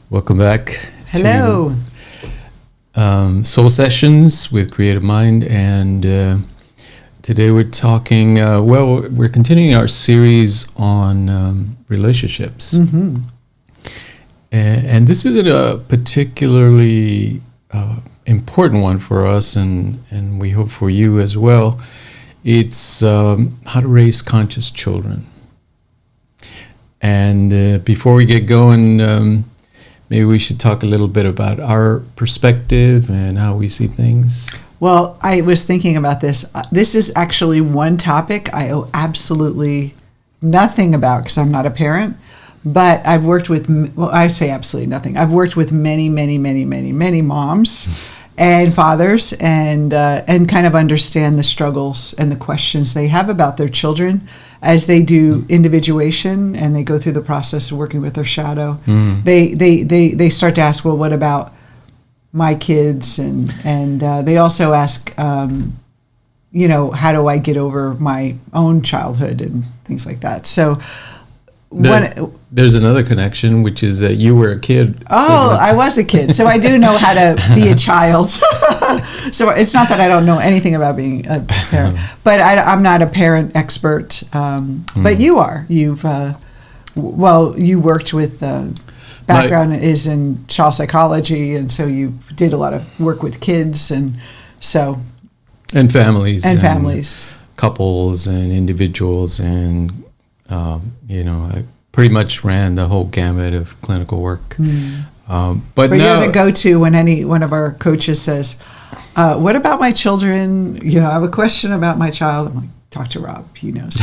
Welcome back. Hello. To Soul Sessions with Creative Mind, and today we're talking. We're continuing our series on relationships, and this is a particularly important one for us, and we hope for you as well. It's how to raise conscious children. And before we get going, maybe we should talk a little bit about our perspective and how we see things. Well, I was thinking about this. This is actually one topic I know absolutely nothing about because I'm not a parent. But I've worked with, well, I say absolutely nothing. I've worked with many moms and fathers, and kind of understand the struggles and the questions they have about their children as they do individuation and they go through the process of working with their shadow. They start to ask, well, what about my kids? And they also ask, how do I get over my own childhood and things like that. So there's another connection, which is that you were a kid. Oh, I was a kid, so I do know how to be a child. So it's not that I don't know anything about being a parent, but I'm not a parent expert. But you are. You've, you worked with, background is in child psychology, and so you did a lot of work with kids, and families. And families. Couples and individuals, and I pretty much ran the whole gamut of clinical work. But you're the go-to when any one of our coaches says, what about my children? I have a question about my child. I'm like, talk to Rob, he knows.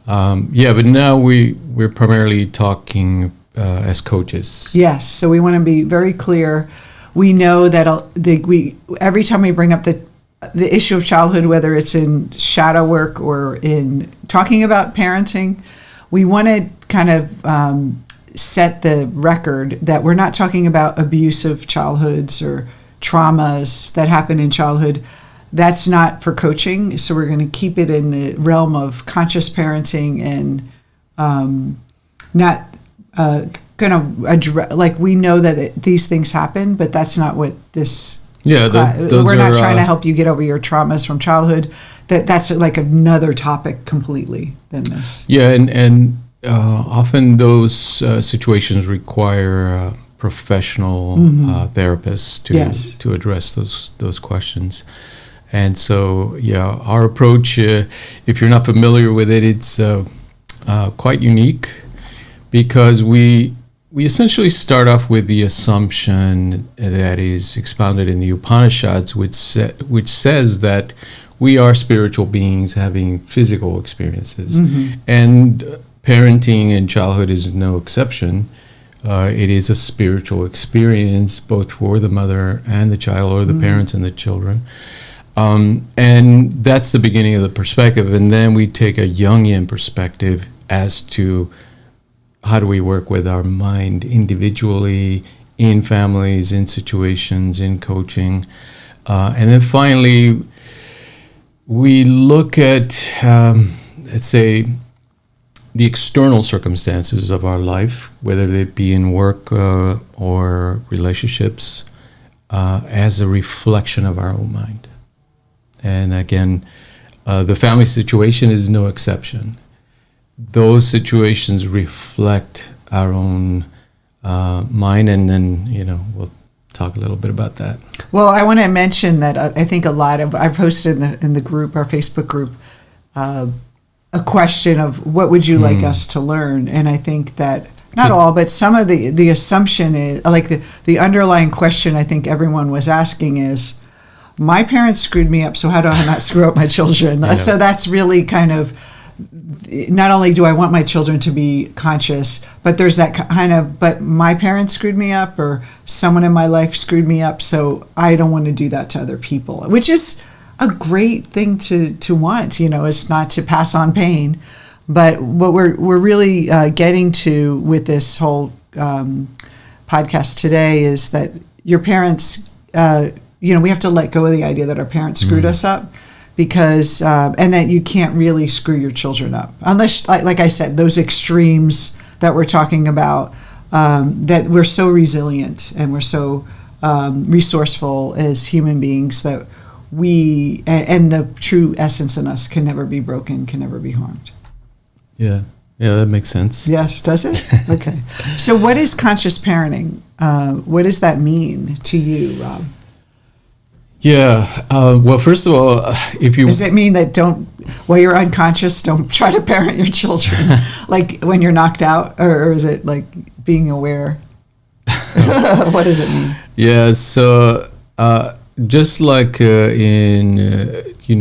But now we're primarily talking as coaches. Yes, so we want to be very clear. We know that every time we bring up the issue of childhood, whether it's in shadow work or in talking about parenting, we want to kind of set the record that we're not talking about abusive childhoods or traumas that happen in childhood. That's not for coaching, so we're going to keep it in the realm of conscious parenting and not going to address, like, we know that these things happen, but that's not what this... we're not trying to help you get over your traumas from childhood. That's like another topic completely than this. Yeah, and often those situations require professional therapists to address those questions. And so, our approach, if you're not familiar with it, it's quite unique because we essentially start off with the assumption that is expounded in the Upanishads, which says that we are spiritual beings having physical experiences. And parenting in childhood is no exception. It is a spiritual experience, both for the mother and the child, or the parents and the children. And that's the beginning of the perspective. And then we take a Jungian perspective as to how do we work with our mind individually, in families, in situations, in coaching. And then finally, we look at, let's say, the external circumstances of our life, whether they be in work or relationships, as a reflection of our own mind. And again, the family situation is no exception. Those situations reflect our own mind, and then, we'll talk a little bit about that. Well, I want to mention that I think I posted in the group, our Facebook group, a question of what would you like us to learn? And I think that not all, but some of the assumption is, like the underlying question I think everyone was asking is, my parents screwed me up, so how do I not screw up my children? Yeah. So that's really kind of, not only do I want my children to be conscious, but there's that kind of, but my parents screwed me up, or someone in my life screwed me up, so I don't want to do that to other people, which is a great thing to want, is not to pass on pain. But what we're really getting to with this whole podcast today is that your parents, we have to let go of the idea that our parents screwed us up. Because and that you can't really screw your children up unless, like I said, those extremes that we're talking about that we're so resilient and we're so resourceful as human beings that we, and the true essence in us can never be broken, can never be harmed. Yeah, that makes sense. Yes, does it? Okay. So what is conscious parenting? What does that mean to you, Rob? Yeah. Well, first of all, does it mean that while you're unconscious, don't try to parent your children, like when you're knocked out, or is it like being aware? What does it mean? Yeah. So just like in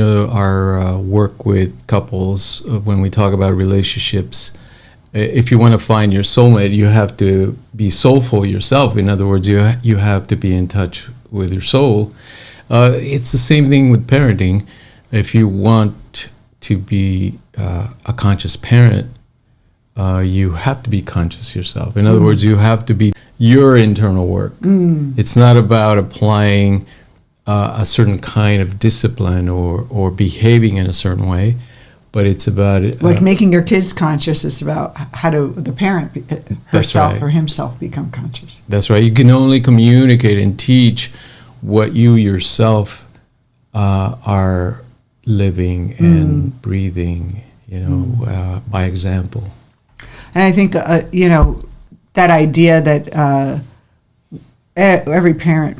our work with couples, when we talk about relationships, if you want to find your soulmate, you have to be soulful yourself. In other words, you have to be in touch with your soul. It's the same thing with parenting. If you want to be a conscious parent, you have to be conscious yourself. In other words, you have to be your internal work. It's not about applying a certain kind of discipline or behaving in a certain way, but it's about like making your kids conscious. It's about how do the parent herself or himself become conscious. That's right. You can only communicate and teach what you yourself are living and breathing, by example. And I think, that idea that every parent,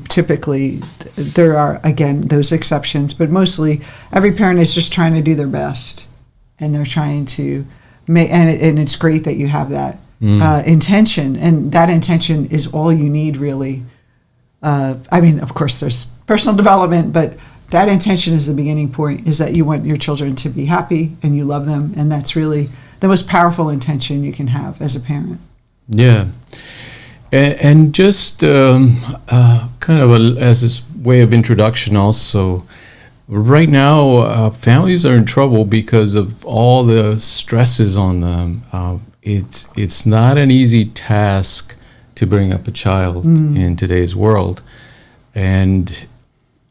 typically there are, again, those exceptions, but mostly every parent is just trying to do their best. And they're trying to make, and it's great that you have that intention. And that intention is all you need, really. Of course, there's personal development, but that intention is the beginning point, is that you want your children to be happy and you love them. And that's really the most powerful intention you can have as a parent. Yeah. And just kind of as a way of introduction also, right now families are in trouble because of all the stresses on them. It's not an easy task to bring up a child in today's world. And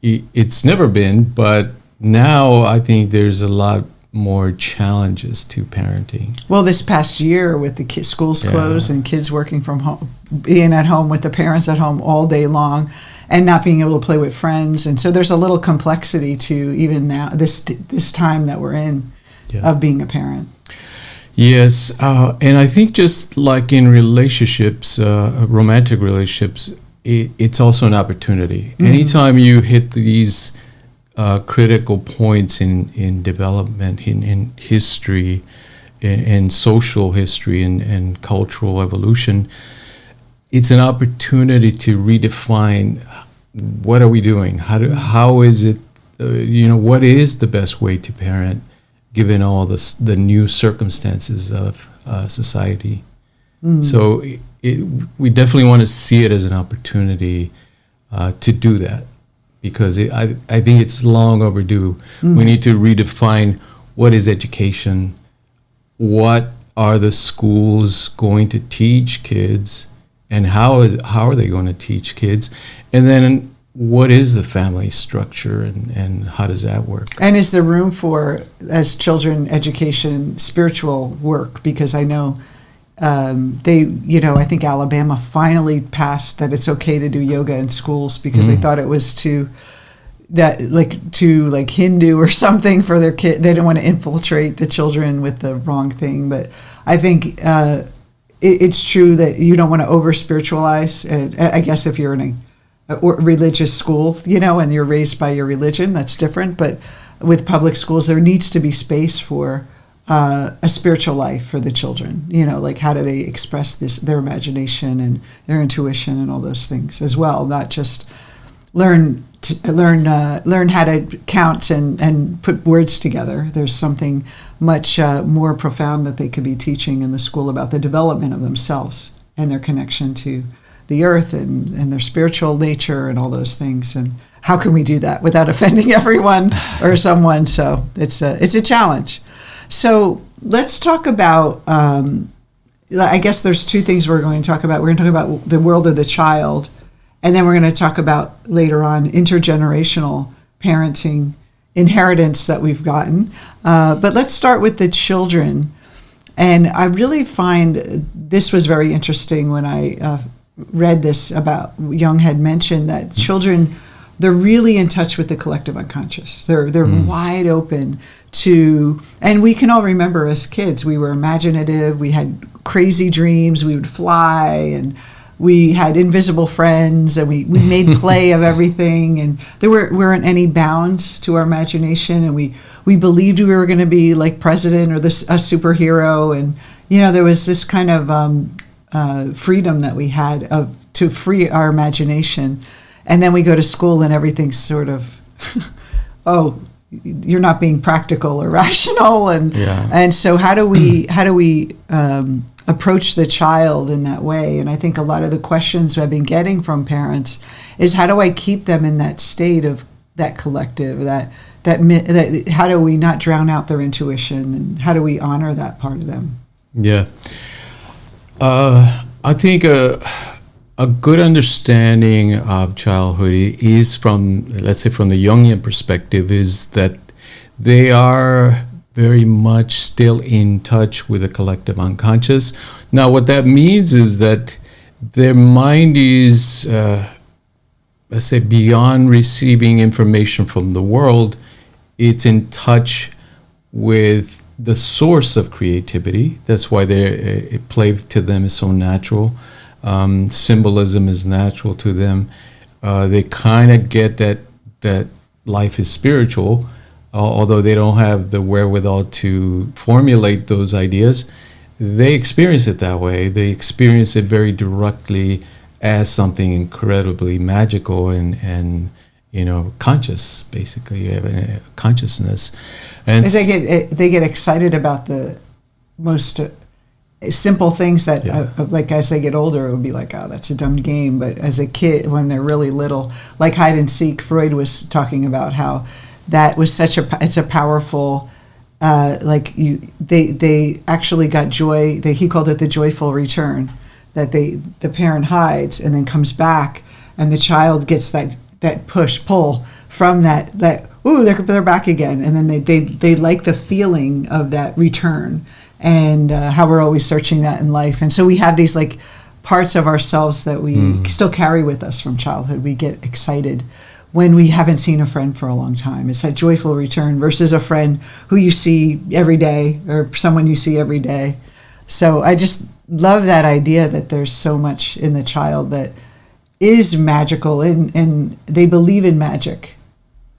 it's never been, but now I think there's a lot more challenges to parenting. Well, this past year with the schools closed and kids working from home, being at home with the parents at home all day long and not being able to play with friends. And so there's a little complexity to even now, this time that we're in of being a parent. Yes, and I think just like in relationships, romantic relationships, it's also an opportunity. Anytime you hit these critical points in development, in history, in social history, and cultural evolution, it's an opportunity to redefine what are we doing? How is it? What is the best way to parent, given all the new circumstances of society? So we definitely want to see it as an opportunity to do that, because I think it's long overdue. We need to redefine what is education, what are the schools going to teach kids, and how are they going to teach kids, and then what is the family structure and how does that work? And is there room for, as children education, spiritual work? Because I know I think Alabama finally passed that it's okay to do yoga in schools, because they thought it was too Hindu or something for their kid. They didn't want to infiltrate the children with the wrong thing. But I think it's true that you don't want to over spiritualize. I guess if you're in a religious school, and you're raised by your religion, that's different. But with public schools, there needs to be space for a spiritual life for the children. Like how do they express their imagination and their intuition and all those things as well, not just learn how to count and put words together. There's something much more profound that they could be teaching in the school about the development of themselves and their connection to the earth and their spiritual nature and all those things. And how can we do that without offending everyone or someone? So it's a challenge. So let's talk about, I guess there's two things we're going to talk about. We're going to talk about the world of the child, and then we're going to talk about later on intergenerational parenting inheritance that we've gotten. But let's start with the children. And I really find this was very interesting when I read this about Jung had mentioned that children, they're really in touch with the collective unconscious. They're wide open to, and we can all remember as kids, we were imaginative, we had crazy dreams, we would fly, and we had invisible friends, and we made play of everything, and there weren't any bounds to our imagination, and we believed we were going to be like president or a superhero, and there was this kind of freedom that we had to free our imagination. And then we go to school and everything's sort of, oh, you're not being practical or rational, and so how do we approach the child in that way? And I think a lot of the questions I've been getting from parents is, how do I keep them in that state of that collective, that how do we not drown out their intuition, and how do we honor that part of them? Yeah, I think a good understanding of childhood is from, let's say, from the Jungian perspective, is that they are very much still in touch with the collective unconscious. Now, what that means is that their mind is, let's say, beyond receiving information from the world, it's in touch with the source of creativity. That's why play to them is so natural. Symbolism is natural to them. They kind of get that life is spiritual, although they don't have the wherewithal to formulate those ideas. They experience it that way. They experience it very directly as something incredibly magical and conscious, basically, consciousness. And they get excited about the most simple things that, like as they get older, it would be like, oh, that's a dumb game. But as a kid, when they're really little, like hide and seek, Freud was talking about how that was it's a powerful, they actually got joy. He called it the joyful return, that the parent hides and then comes back, and the child gets that pull from that ooh, they're back again, and then they like the feeling of that return. And how we're always searching that in life. And so we have these like parts of ourselves that we still carry with us from childhood. We get excited when we haven't seen a friend for a long time. It's that joyful return versus a friend who you see every day, or someone you see every day. So I just love that idea that there's so much in the child that is magical, and they believe in magic.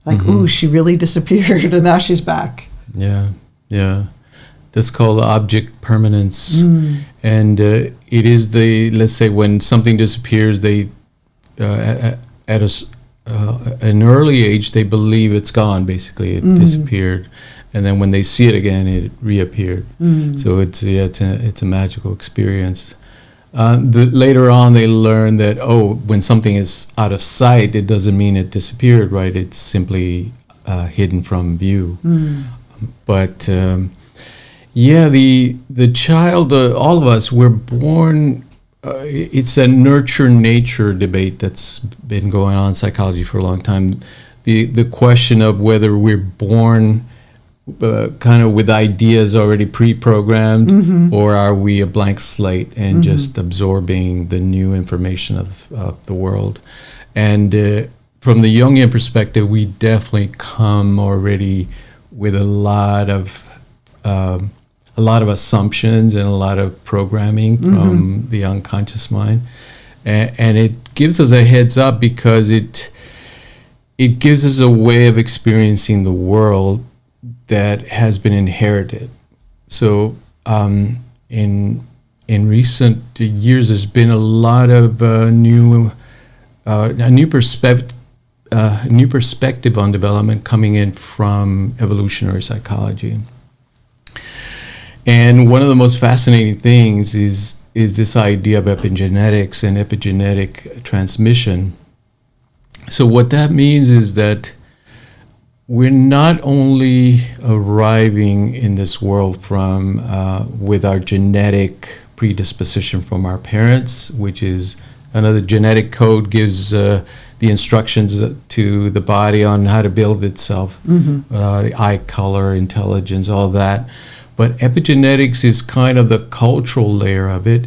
Like, ooh, she really disappeared and now she's back. Yeah. That's called object permanence. And it is let's say when something disappears, they, at an early age, they believe it's gone, basically. It disappeared. And then when they see it again, it reappeared. So it's a magical experience. Later on, they learn that, when something is out of sight, it doesn't mean it disappeared, right? It's simply hidden from view. But the child, all of us, we're born, it's a nurture-nature debate that's been going on in psychology for a long time. The question of whether we're born kind of with ideas already pre-programmed, or are we a blank slate and just absorbing the new information of the world. And from the Jungian perspective, we definitely come already with a lot of assumptions and a lot of programming from the unconscious mind, and it gives us a heads up because it gives us a way of experiencing the world that has been inherited. So in recent years, there's been a lot of new perspective on development coming in from evolutionary psychology. And one of the most fascinating things is this idea of epigenetics and epigenetic transmission. So what that means is that we're not only arriving in this world from with our genetic predisposition from our parents, which is another genetic code gives the instructions to the body on how to build itself, the eye color, intelligence, all that. But epigenetics is kind of the cultural layer of it,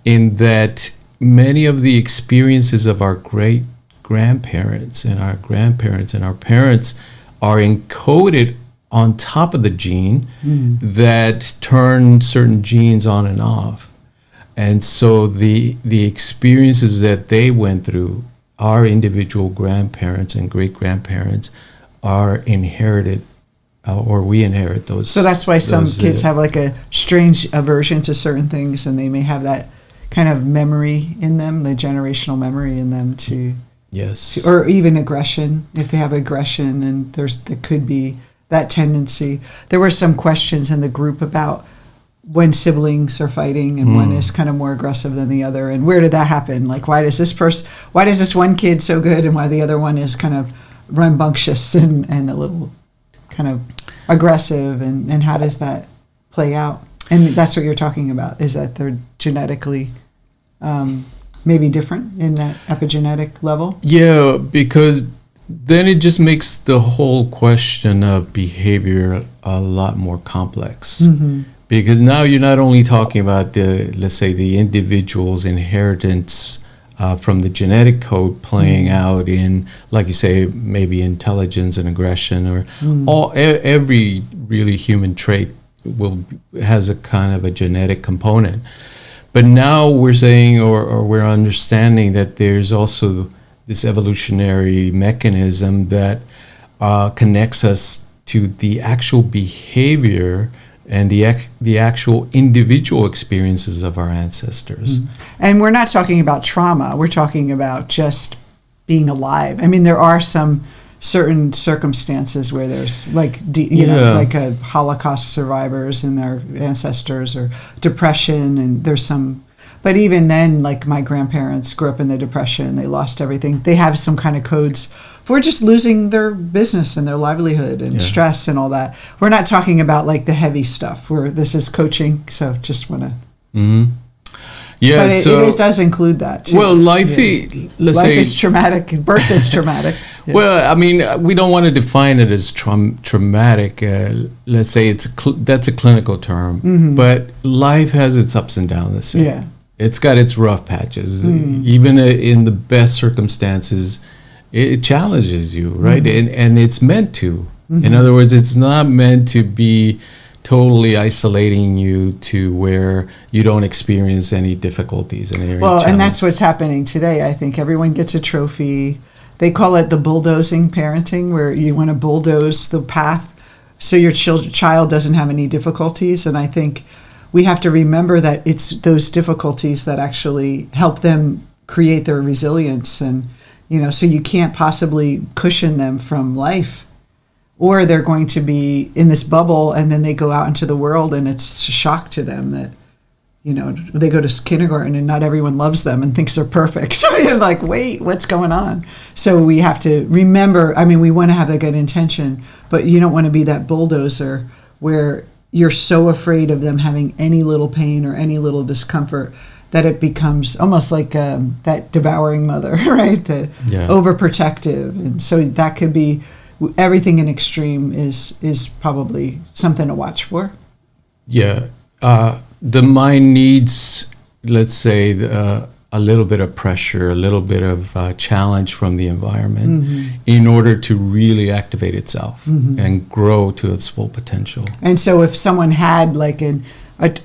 in that many of the experiences of our great grandparents and our grandparents and our parents are encoded on top of the gene that turn certain genes on and off. And so the experiences that they went through, our individual grandparents and great-grandparents, are inherited, or we inherit those. So that's why some kids have like a strange aversion to certain things, and they may have that kind of memory in them, the generational memory in them to... Yes. Or even aggression, if they have aggression, and there could be that tendency. There were some questions in the group about when siblings are fighting and one is kind of more aggressive than the other, and where did that happen? Like, why does this one kid so good and why the other one is kind of rambunctious and a little kind of aggressive, and how does that play out? And that's what you're talking about, is that they're genetically maybe different in that epigenetic level? Yeah, because then it just makes the whole question of behavior a lot more complex. Because now you're not only talking about let's say the individual's inheritance from the genetic code playing out in, like you say, maybe intelligence and aggression, or every really human trait has a kind of a genetic component. But now we're saying, or we're understanding, that there's also this evolutionary mechanism that connects us to the actual behavior and the actual individual experiences of our ancestors. And we're not talking about trauma. We're talking about just being alive. I mean, there are some certain circumstances where there's like, like a Holocaust survivors and their ancestors, or depression, and there's some. But even then, like my grandparents grew up in the Depression, they lost everything. They have some kind of codes for just losing their business and their livelihood and stress and all that. We're not talking about like the heavy stuff, where this is coaching, so just want to... Yeah, but it does include that too. Well, life is traumatic. Birth is traumatic. Well, I mean, we don't want to define it as traumatic. Let's say that's a clinical term, but life has its ups and downs. Let's say. Yeah. It's got its rough patches. Even in the best circumstances, it challenges you, right? And it's meant to. In other words, it's not meant to be totally isolating you to where you don't experience any difficulties. And that's what's happening today. I think everyone gets a trophy. They call it the bulldozing parenting, where you want to bulldoze the path so your child doesn't have any difficulties. And I think we have to remember that it's those difficulties that actually help them create their resilience. And, so you can't possibly cushion them from life. Or they're going to be in this bubble, and then they go out into the world, and it's a shock to them that, they go to kindergarten and not everyone loves them and thinks they're perfect. So you're like, wait, what's going on? So we have to remember, we want to have a good intention, but you don't want to be that bulldozer where you're so afraid of them having any little pain or any little discomfort that it becomes almost like that devouring mother, right? Overprotective. And so that could be... Everything in extreme is probably something to watch for. Yeah. The mind needs, let's say, a little bit of pressure, a little bit of challenge from the environment in order to really activate itself and grow to its full potential. And so if someone had like a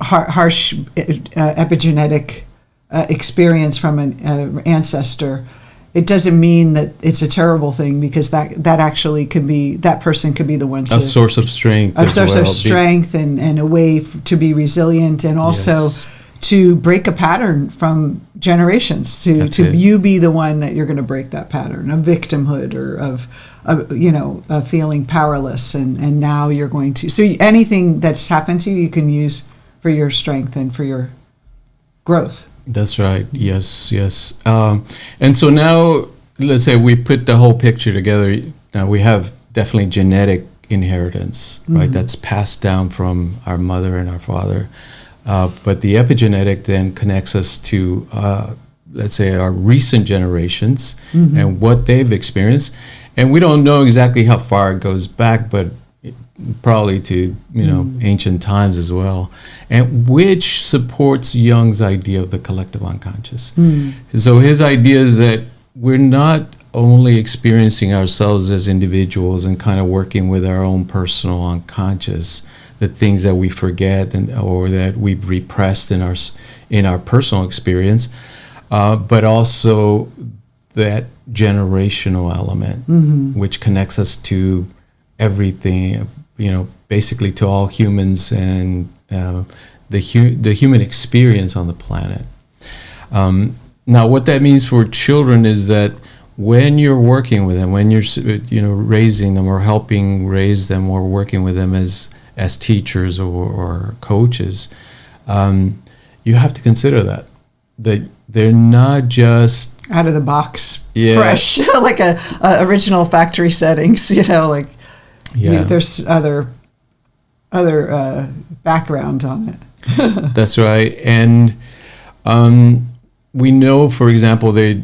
harsh epigenetic experience from an ancestor, it doesn't mean that it's a terrible thing, because that actually could be, that person could be the one to... A source of strength. A source of strength and a way to be resilient, and also to break a pattern from generations, to you be the one that you're going to break that pattern of victimhood, or of feeling powerless, and now you're going to... So anything that's happened to you, you can use for your strength and for your growth. That's right. Yes. And so now, let's say we put the whole picture together. Now we have definitely genetic inheritance, right? That's passed down from our mother and our father. But the epigenetic then connects us to, let's say, our recent generations and what they've experienced. And we don't know exactly how far it goes back, but probably to ancient times as well, and which supports Jung's idea of the collective unconscious. So his idea is that we're not only experiencing ourselves as individuals and kind of working with our own personal unconscious, the things that we forget or that we've repressed in our personal experience, but also that generational element, which connects us to everything, basically to all humans and the human experience on the planet. Now, what that means for children is that when you're working with them, when you're raising them or helping raise them or working with them as teachers or coaches, you have to consider that they're not just out of the box, fresh, like a original factory settings. There's other background on it. That's right, and we know, for example, a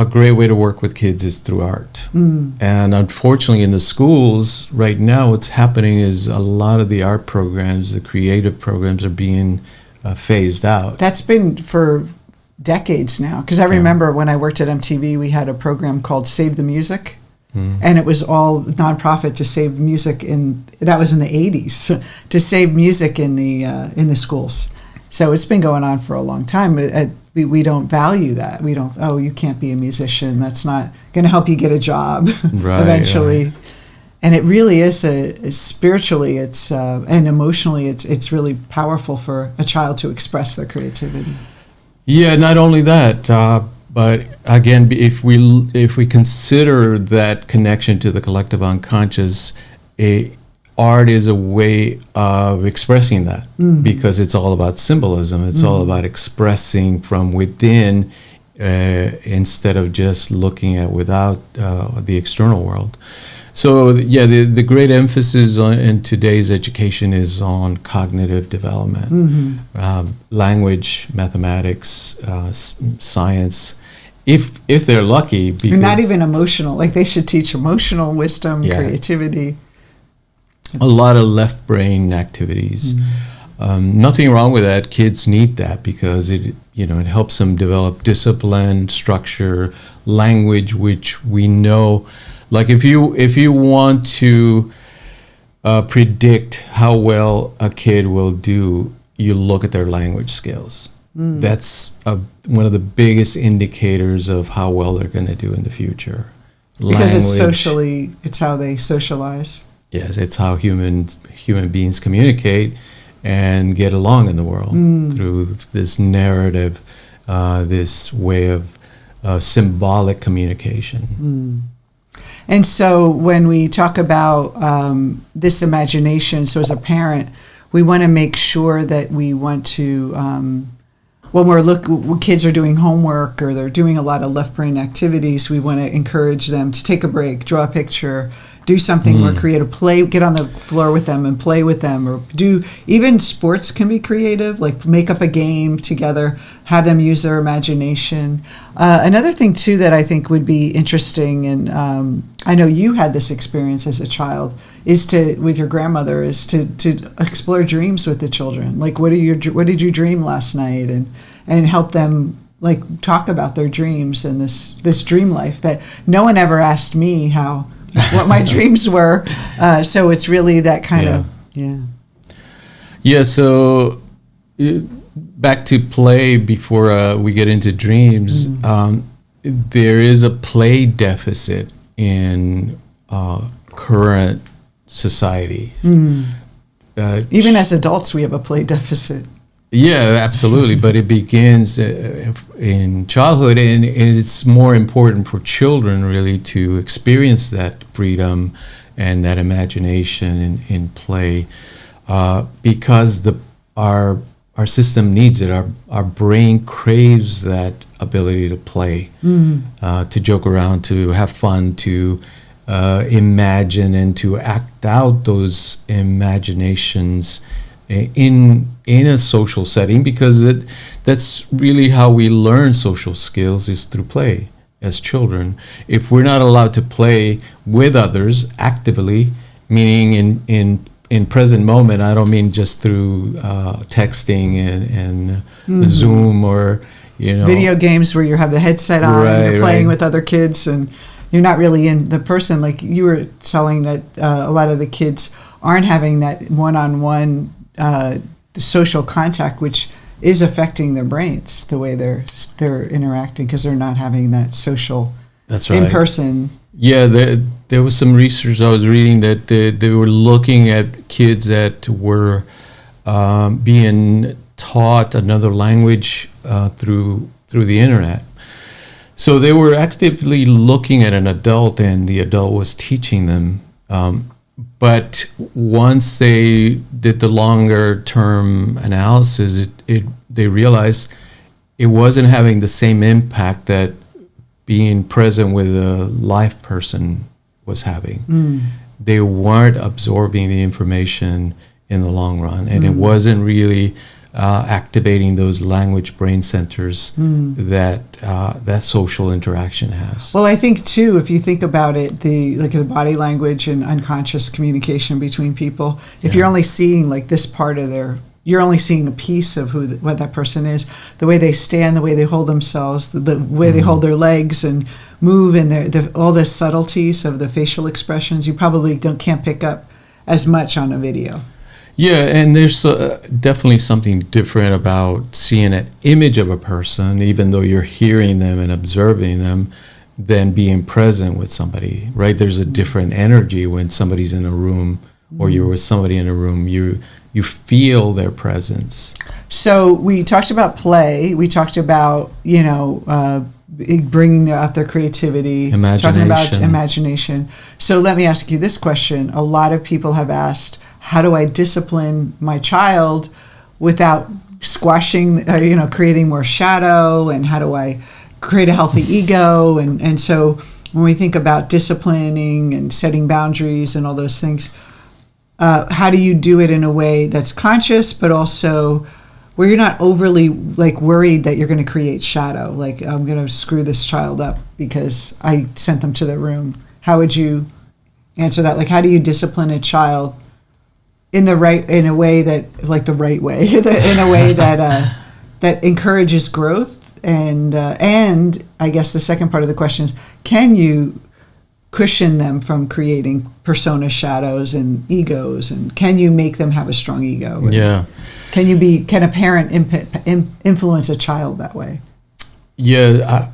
great way to work with kids is through art. And unfortunately, in the schools right now, what's happening is a lot of the art programs, the creative programs, are being phased out. That's been for decades now, because I remember when I worked at MTV, we had a program called Save the Music, and it was all nonprofit to save music that was in the 80s, to save music in the schools. So it's been going on for a long time. We don't value that. We don't, you can't be a musician. That's not going to help you get a job eventually. Right. And it really is spiritually, and emotionally, it's really powerful for a child to express their creativity. Yeah, not only that, but again, if we consider that connection to the collective unconscious, art is a way of expressing that, because it's all about symbolism. It's all about expressing from within instead of just looking at without the external world. So the great emphasis in today's education is on cognitive development, language, mathematics, science. If they're lucky, because not even emotional. Like they should teach emotional wisdom, creativity. A lot of left brain activities. Nothing wrong with that. Kids need that because it helps them develop discipline, structure, language, which we know. Like if you want to predict how well a kid will do, you look at their language skills. That's one of the biggest indicators of how well they're going to do in the future. Because it's how they socialize. Yes, it's how human beings communicate and get along in the world through this narrative, this way of symbolic communication. And so when we talk about this imagination, so as a parent, we want to make sure that we want to, when kids are doing homework or they're doing a lot of left brain activities, we want to encourage them to take a break, draw a picture, do something more creative, play, get on the floor with them and play with them, or even sports can be creative, like make up a game together, have them use their imagination. Another thing too that I think would be interesting, and I know you had this experience as a child, with your grandmother, is to explore dreams with the children. Like what did you dream last night, and help them like talk about their dreams and this dream life that no one ever asked me what my dreams were. So it's really that kind of. So back to play before we get into dreams. There is a play deficit in current society. Even as adults, we have a play deficit. Yeah, absolutely. But it begins in childhood, and it's more important for children really to experience that freedom and that imagination in play, because our system needs it. Our brain craves that ability to play, to joke around, to have fun, to imagine and to act out those imaginations in a social setting, because that's really how we learn social skills, is through play as children. If we're not allowed to play with others actively, meaning in present moment. I don't mean just through texting and Zoom or video games where you have the headset on and you're playing with other kids and you're not really in the person. Like you were telling that a lot of the kids aren't having that one-on-one social contact, which is affecting their brains, the way they're interacting, because they're not having that social in person. Yeah, there was some research I was reading that they were looking at kids that were being taught another language through the internet. So they were actively looking at an adult, and the adult was teaching them. But once they did the longer term analysis, they realized it wasn't having the same impact that being present with a live person was having. They weren't absorbing the information in the long run, and it wasn't really activating those language brain centers that social interaction has. Well, I think too, if you think about it, the body language and unconscious communication between people, if you're only seeing like this part of you're only seeing a piece of what that person is, the way they stand, the way they hold themselves, the way they hold their legs and move, and all the subtleties of the facial expressions, you probably can't pick up as much on a video. Yeah, and there's definitely something different about seeing an image of a person, even though you're hearing them and observing them, than being present with somebody, right? There's a different energy when somebody's in a room or you're with somebody in a room. You feel their presence. So we talked about play. We talked about, bringing out their creativity. Talking about imagination. So let me ask you this question. A lot of people have asked, how do I discipline my child without squashing, creating more shadow? And how do I create a healthy ego? And so when we think about disciplining and setting boundaries and all those things, how do you do it in a way that's conscious, but also where you're not overly worried that you're going to create shadow? Like, I'm going to screw this child up because I sent them to their room. How would you answer that? Like, how do you discipline a child in a way that that encourages growth? And I guess the second part of the question is, can you cushion them from creating persona shadows and egos, and can you make them have a strong ego? Yeah. Can a parent influence a child that way? Yeah.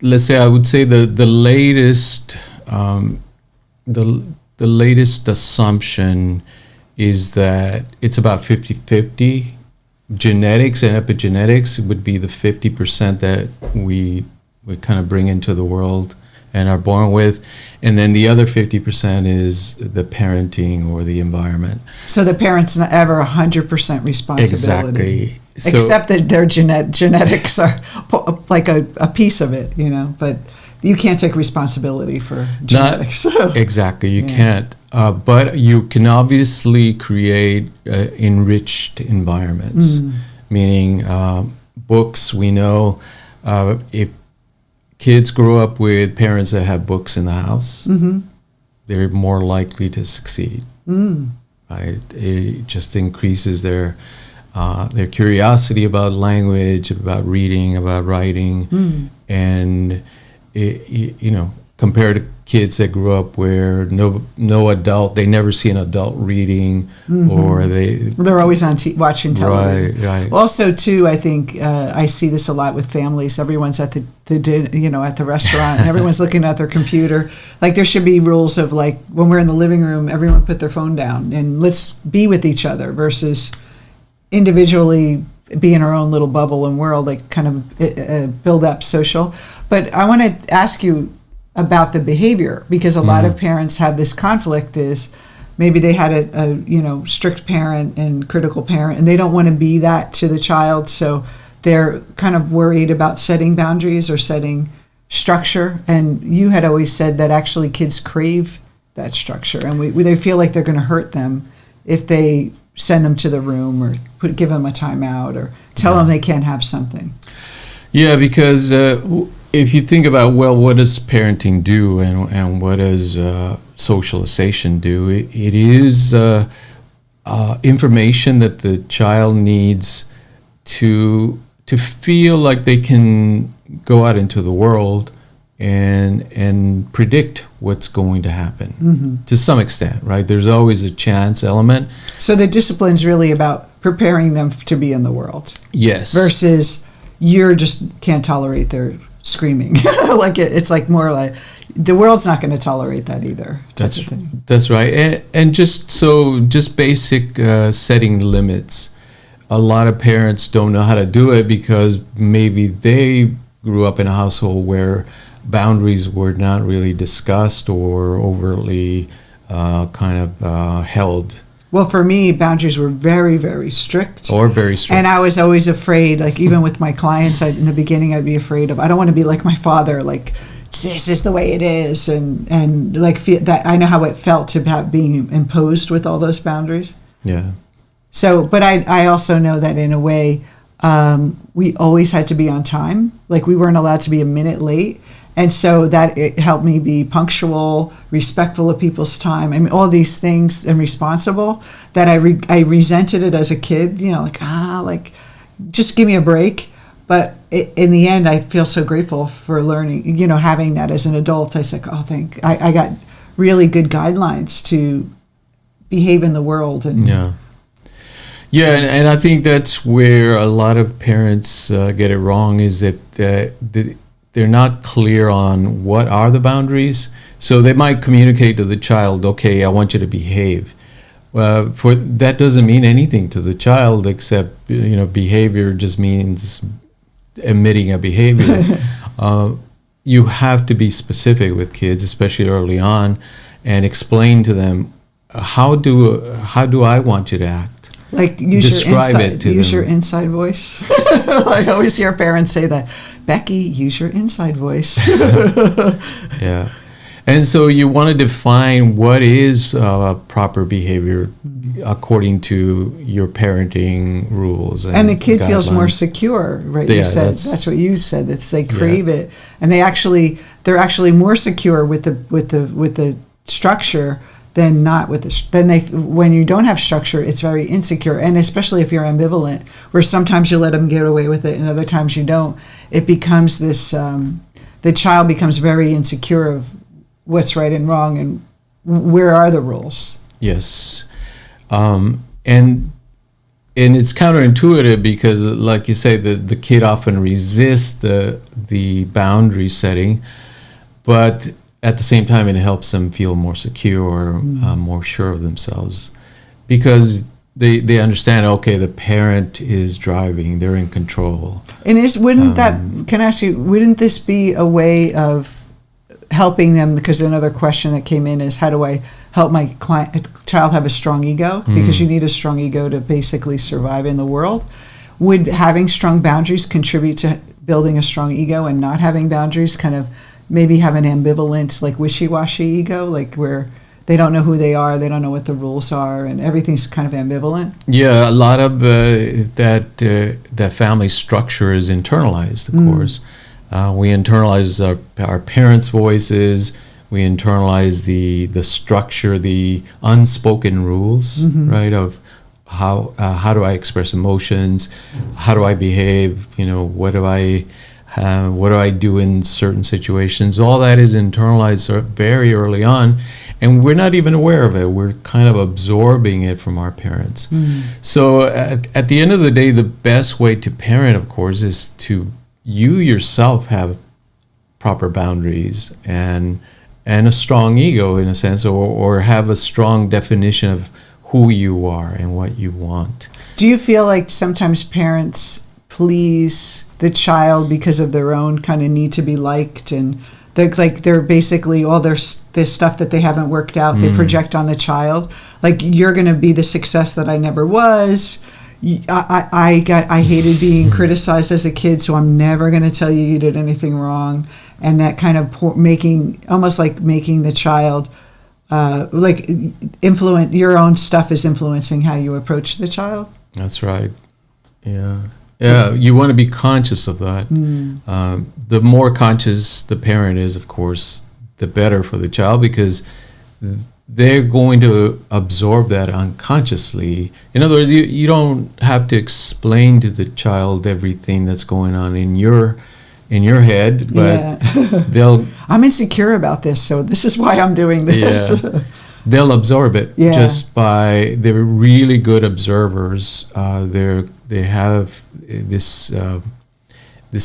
Let's say, I would say the latest the latest assumption is that it's about 50-50. Genetics and epigenetics would be the 50% that we kind of bring into the world and are born with, and then the other 50% is the parenting or the environment. So the parents not ever 100% responsibility. Exactly. Except that their genetics are like a piece of it, but you can't take responsibility for genetics. Exactly, you can't. But you can obviously create enriched environments, meaning books. We know if kids grow up with parents that have books in the house, they're more likely to succeed. Right? It just increases their curiosity about language, about reading, about writing, and compared to kids that grew up where no adult, they never see an adult reading, or they're always on watching television. Right. Also, too, I think I see this a lot with families. Everyone's at the restaurant, and everyone's looking at their computer. Like, there should be rules of, like, when we're in the living room, everyone put their phone down and let's be with each other, versus individually be in our own little bubble and world, like kind of build up social. But I want to ask you about the behavior, because a lot of parents have this conflict. Is maybe they had a strict parent and critical parent, and they don't want to be that to the child, so they're kind of worried about setting boundaries or setting structure. And you had always said that actually kids crave that structure, and they feel like they're going to hurt them if they send them to the room or give them a timeout or tell them they can't have something. Yeah, because if you think about, well, what does parenting do, and what does socialization do? It is information that the child needs to feel like they can go out into the world and predict what's going to happen to some extent, right? There's always a chance element. So the discipline's really about preparing them to be in the world. Yes. Versus you're just can't tolerate their screaming. Like it's like more like the world's not going to tolerate that either. That's right. And just basic setting limits. A lot of parents don't know how to do it because maybe they grew up in a household where boundaries were not really discussed or overtly held. Well, for me, boundaries were very, very strict. Or very strict. And I was always afraid, like even with my clients, in the beginning, I'd be afraid of, I don't want to be like my father, like, this is the way it is. And like that, I know how it felt to have being imposed with all those boundaries. Yeah. So, but I also know that in a way, we always had to be on time. Like we weren't allowed to be a minute late. And so that it helped me be punctual, respectful of people's time. I mean, all these things, and responsible, that I resented it as a kid, like just give me a break. But in the end, I feel so grateful for learning, having that as an adult. I was like, I got really good guidelines to behave in the world. And Yeah, and I think that's where a lot of parents get it wrong, is that they're not clear on what are the boundaries. So they might communicate to the child, okay, I want you to behave. For that doesn't mean anything to the child, except behavior just means emitting a behavior. You have to be specific with kids, especially early on, and explain to them how do I want you to act. Like use your inside voice. I always hear parents say that. Becky, use your inside voice. Yeah. And so you want to define what is proper behavior according to your parenting rules. And the kid guidelines. Feels more secure, right? Yeah, you said that's what you said. It's they crave it, and they're actually more secure with the structure than not with when you don't have structure, it's very insecure. And especially if you're ambivalent, where sometimes you let them get away with it and other times you don't, it becomes this, the child becomes very insecure of what's right and wrong and where are the rules. Yes. And it's counterintuitive because, like you say, the kid often resists the boundary setting, but at the same time, it helps them feel more secure, more sure of themselves, because they understand, okay, the parent is driving, they're in control. And can I ask you, wouldn't this be a way of helping them? Because another question that came in is, how do I help my child have a strong ego? Because you need a strong ego to basically survive in the world. Would having strong boundaries contribute to building a strong ego, and not having boundaries kind of maybe have an ambivalent, like wishy-washy ego, like where they don't know who they are, they don't know what the rules are, and everything's kind of ambivalent? Yeah, a lot of that family structure is internalized, of course. We internalize our parents' voices, we internalize the structure, the unspoken rules, right, of how do I express emotions, how do I behave, what do I do in certain situations? All that is internalized very early on, and we're not even aware of it. We're kind of absorbing it from our parents. So at the end of the day, the best way to parent, of course, is to you yourself have proper boundaries and a strong ego, in a sense, or have a strong definition of who you are and what you want. Do you feel like sometimes parents please the child because of their own kind of need to be liked, and they're basically all this stuff that they haven't worked out, they project on the child, like, you're going to be the success that I never was. I hated being criticized as a kid, so I'm never going to tell you did anything wrong. And that kind of making the child influence your own stuff is influencing how you approach the child. That's right. Yeah. Yeah, you want to be conscious of that. The more conscious the parent is, of course, the better for the child, because they're going to absorb that unconsciously. In other words, you don't have to explain to the child everything that's going on in your head, but they'll... I'm insecure about this, so this is why I'm doing this. Yeah. They'll absorb it just by... They're really good observers. They have this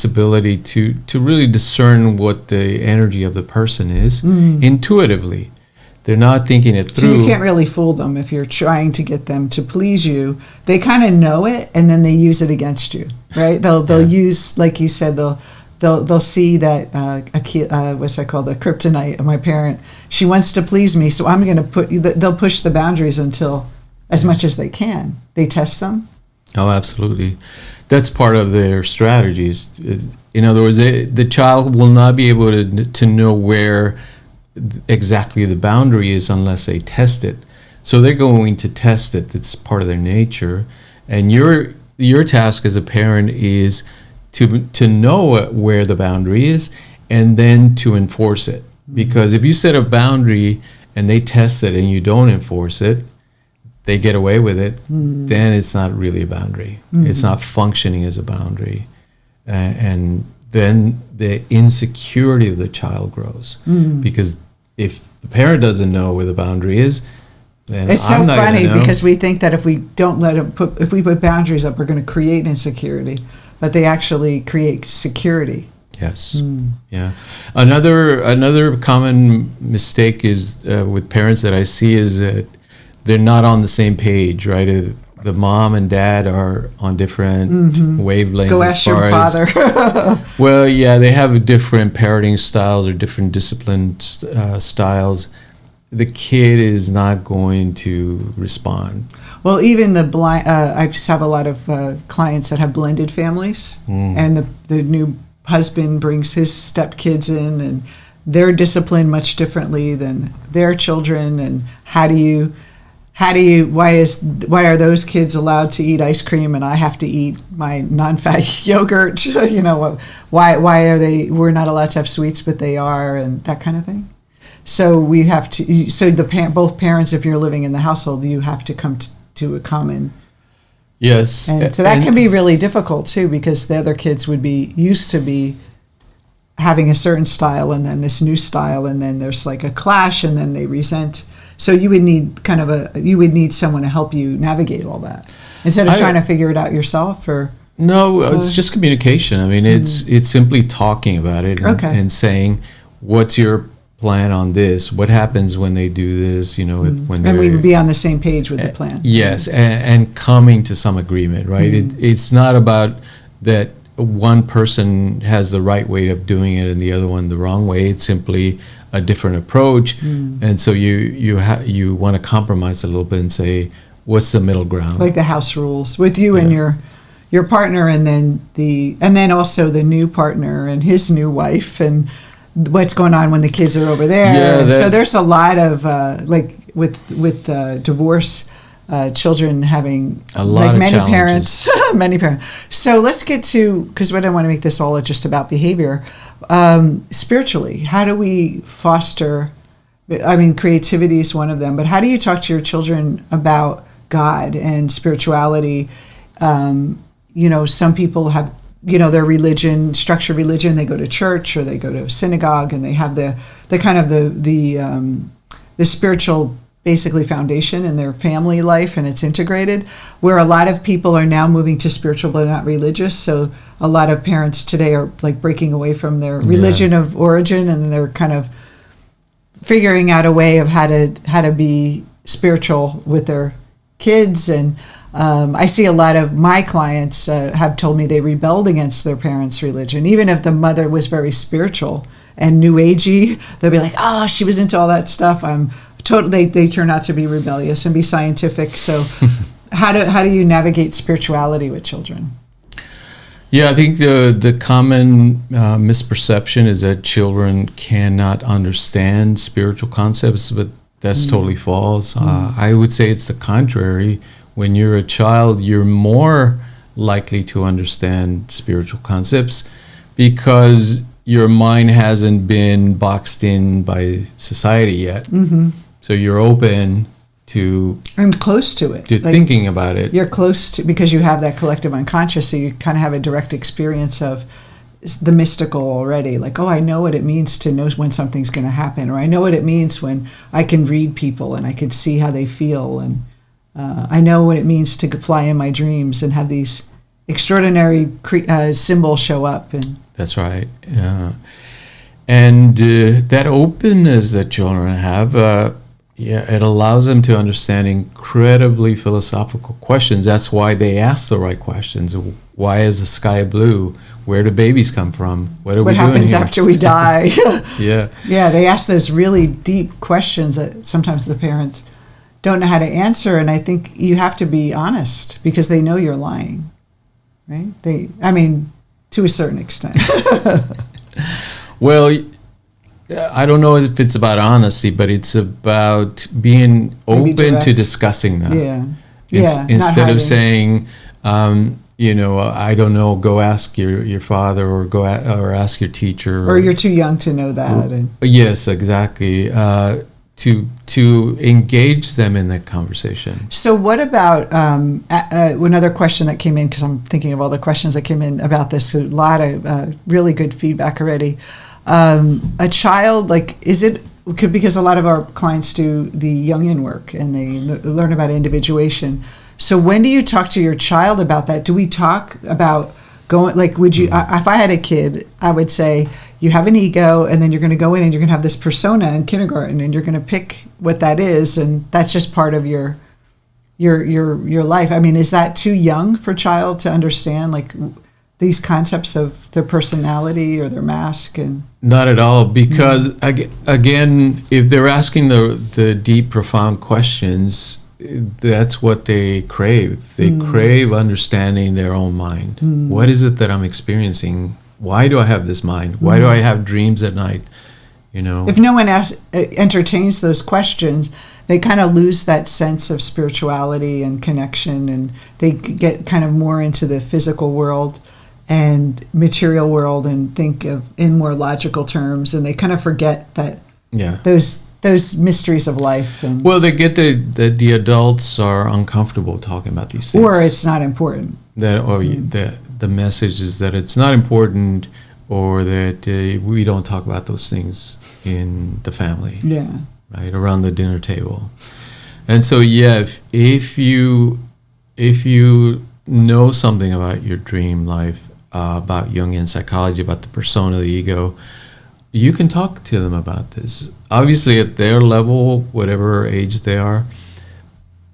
ability to really discern what the energy of the person is intuitively. They're not thinking it through. So you can't really fool them if you're trying to get them to please you. They kind of know it, and then they use it against you, right? They'll use, like you said, they'll see that what's that called, the kryptonite of my parent. She wants to please me, so I'm going to they'll push the boundaries until as much as they can. They test them. Oh, absolutely. That's part of their strategies. In other words, the child will not be able to know where exactly the boundary is unless they test it. So they're going to test it. It's part of their nature. And your task as a parent is to know where the boundary is and then to enforce it. Because if you set a boundary and they test it and you don't enforce it, they get away with it, then it's not really a boundary. It's not functioning as a boundary. And then the insecurity of the child grows. Because if the parent doesn't know where the boundary is, then it's I'm so not funny gonna know. because we think that if we don't if we put boundaries up, we're going to create insecurity, but they actually create security. Yes. Yeah. Another common mistake is with parents that I see is that they're not on the same page, right? The mom and dad are on different wavelengths. Go ask your father. Well, yeah, they have different parenting styles or different discipline styles. The kid is not going to respond. Well, even the blind, I have a lot of clients that have blended families, and the new husband brings his stepkids in, and they're disciplined much differently than their children. And why are those kids allowed to eat ice cream and I have to eat my non-fat yogurt? Why are we're not allowed to have sweets, but they are, and that kind of thing. So we have to. So both parents, if you're living in the household, you have to come to a common. Yes, and so that can be really difficult too, because the other kids would be used to be having a certain style, and then this new style, and then there's like a clash, and then they resent. So you would need someone to help you navigate all that instead of trying to figure it out yourself. Or no, it's just communication. I mean, it's simply talking about it and saying, "What's your plan on this? What happens when they do this?" When and we would be on the same page with the plan. Yes, and coming to some agreement, right? It's not about that one person has the right way of doing it and the other one the wrong way. It's simply a different approach, and so you want to compromise a little bit and say, what's the middle ground? Like the house rules with you and your partner, and then also the new partner and his new wife, and what's going on when the kids are over there. Yeah, so there's a lot of like with divorce. Children having a lot of many challenges. many parents. So let's get to, because I don't want to make this all just about behavior. Spiritually, how do we foster? I mean, creativity is one of them, but how do you talk to your children about God and spirituality? Some people have, their religion, structured religion. They go to church or they go to synagogue, and they have the kind of the spiritual, basically, foundation in their family life, and it's integrated, where a lot of people are now moving to spiritual but not religious. So a lot of parents today are like breaking away from their religion of origin, and they're kind of figuring out a way of how to be spiritual with their kids. And I see a lot of my clients have told me they rebelled against their parents' religion, even if the mother was very spiritual and new agey. They'll be like, "Oh, she was into all that stuff. I'm totally." They turn out to be rebellious and be scientific. So, how do you navigate spirituality with children? Yeah, I think the common misperception is that children cannot understand spiritual concepts, but that's totally false. I would say it's the contrary. When you're a child, you're more likely to understand spiritual concepts because your mind hasn't been boxed in by society yet. Mm-hmm. So you're open to... And close to it. To thinking about it. You're close to, because you have that collective unconscious, so you kind of have a direct experience of the mystical already. Like, oh, I know what it means to know when something's going to happen, or I know what it means when I can read people and I can see how they feel, and I know what it means to fly in my dreams and have these extraordinary symbols show up. And that's right. Yeah. And that openness that children have, it allows them to understand incredibly philosophical questions. That's why they ask the right questions. Why is the sky blue? Where do babies come from? What happens after we die? Yeah. Yeah, they ask those really deep questions that sometimes the parents don't know how to answer. And I think you have to be honest because they know you're lying, right? To a certain extent. Well, I don't know if it's about honesty, but it's about being open to discussing that. Yeah. Instead of saying, I don't know, go ask your father or ask your teacher. Or you're too young to know that. Yes, exactly. To engage them in that conversation. So what about another question that came in, because I'm thinking of all the questions that came in about this, a lot of really good feedback already. A child, because a lot of our clients do the Jungian work and they learn about individuation. So when do you talk to your child about that? Do we talk about going, would you, if I had a kid, I would say, you have an ego, and then you're going to go in and you're going to have this persona in kindergarten, and you're going to pick what that is, and that's just part of your life. I mean, is that too young for a child to understand, these concepts of their personality or their mask? And not at all, because again, if they're asking the deep, profound questions, that's what they crave. They crave understanding their own mind. What is it that I'm experiencing? Why do I have this mind? Why do I have dreams at night? If no one entertains those questions, they kind of lose that sense of spirituality and connection, and they get kind of more into the physical world and material world and think in more logical terms, and they kind of forget that those mysteries of life. And well, they get that the adults are uncomfortable talking about these things, or it's not important. The message is that it's not important, or that we don't talk about those things in the family. Yeah. Right, around the dinner table. And so, if you know something about your dream life, about Jungian psychology, about the persona, the ego, you can talk to them about this. Obviously, at their level, whatever age they are,